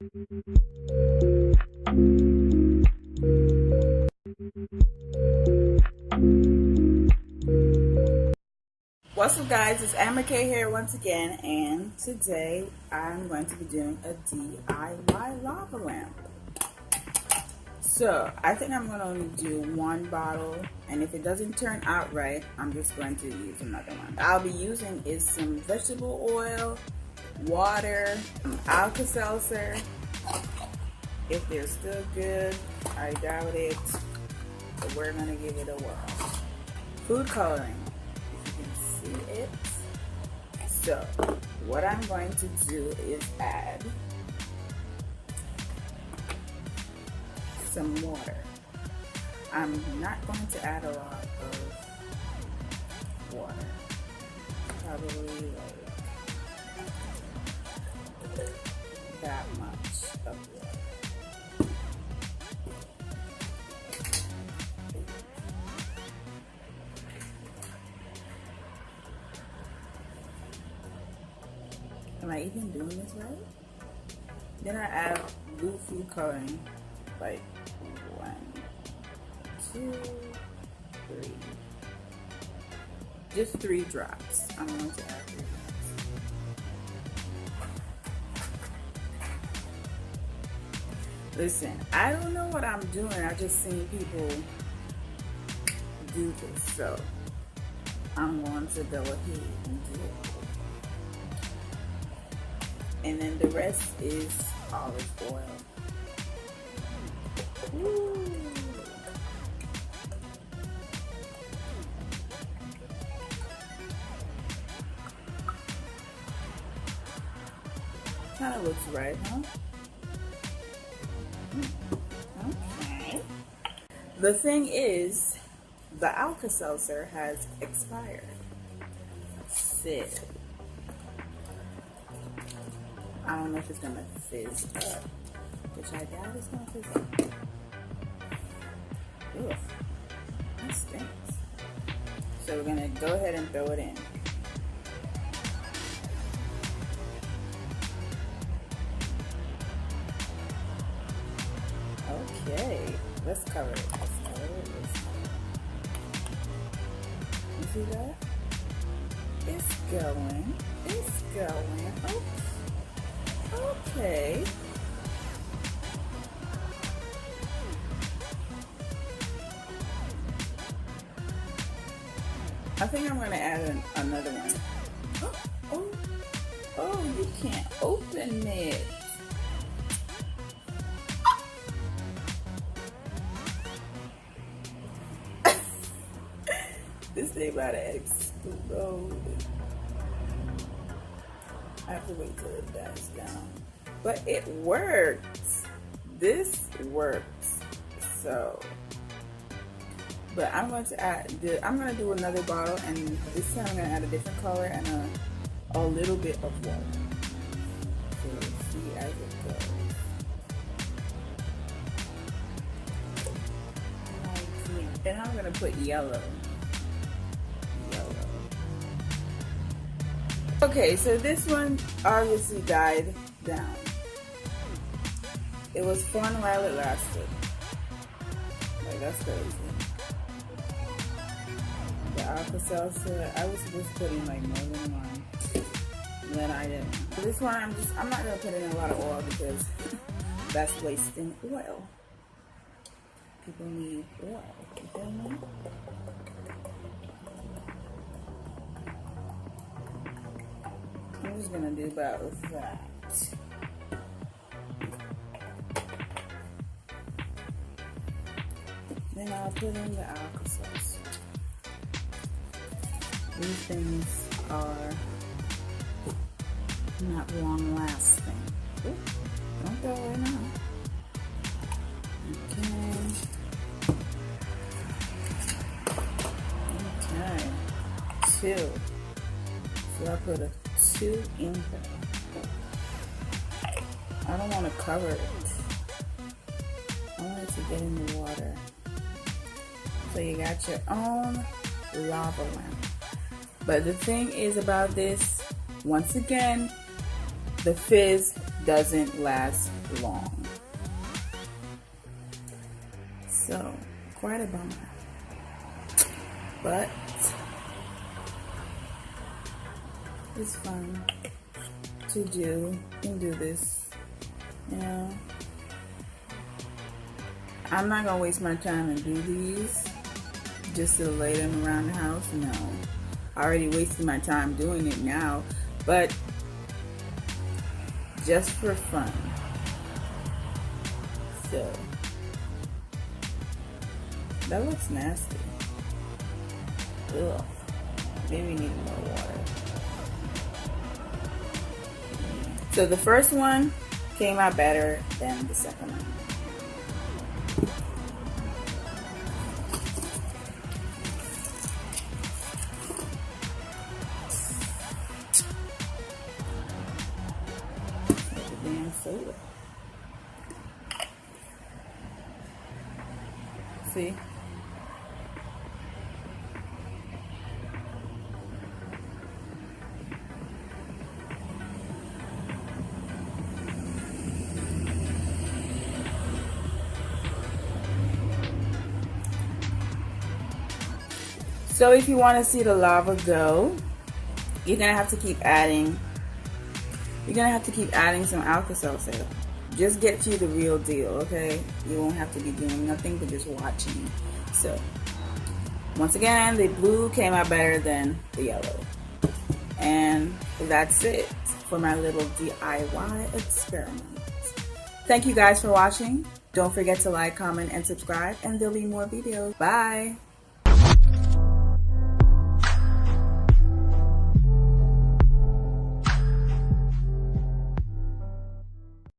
What's up, guys? It's Amber K here once again, and today I'm going to be doing a DIY lava lamp. So I think I'm going to only do one bottle, and if it doesn't turn out right, I'm just going to use another one. I'll be using is some vegetable oil, water, Alka Seltzer. If they're still good, I doubt it, but we're going to give it a whirl. Food coloring. See it. So what I'm going to do is add some water. I'm not going to add a lot of water, probably like that much of water. Am I even doing this right? Then I add blue food coloring, like 1, 2, 3. Just 3 drops. I'm going to add 3 drops. Listen, I don't know what I'm doing. I just seen people do this, so I'm going to go ahead and do it. And then the rest is olive oil. Ooh. Kind of looks right, huh? Okay. The thing is, the Alka Seltzer has expired. Sit. I don't know if it's gonna fizz up, which I doubt it's gonna fizz up. Ugh, that stinks. So we're gonna go ahead and throw it in. Okay, let's cover it. You see that? It's going. It's going. Oh. Okay. I think I'm going to add another one. Oh, you can't open it. This thing about to explode. I have to wait till it dies down. But it works. This works. So, but I'm going to add, I'm going to do another bottle, and this time I'm going to add a different color and a little bit of water. So see as it goes. Then I'm going to put yellow. Okay, so this one obviously died down. It was fun while it lasted. Like, that's crazy. The Alka Seltzer, I was supposed to put in like more than one, and then I didn't. So this one, I'm not gonna put in a lot of oil because that's wasting oil. People need oil, you feel me? I'm just gonna do about that. Then I'll put in the Alka Seltzer. These things are not long lasting. Ooh, don't go right now. Okay. 2. So I put a 2 in there. I don't want to cover it. I want it to get in the water. So you got your own lava lamp. But the thing is about this, once again, the fizz doesn't last long. So, quite a bummer. But it's fun to do. You can do this. You know, I'm not gonna waste my time and do these just to lay them around the house. No, I already wasted my time doing it now, but just for fun. So that looks nasty. Ugh. Maybe we need more water. So the first one came out better than the second one. Soda. See? So if you want to see the lava go, you're gonna have to keep adding. You're gonna have to keep adding some Alka Seltzer. Just get to the real deal, okay? You won't have to be doing nothing but just watching. So once again, the blue came out better than the yellow. And that's it for my little DIY experiment. Thank you guys for watching. Don't forget to like, comment, and subscribe, and there'll be more videos. Bye!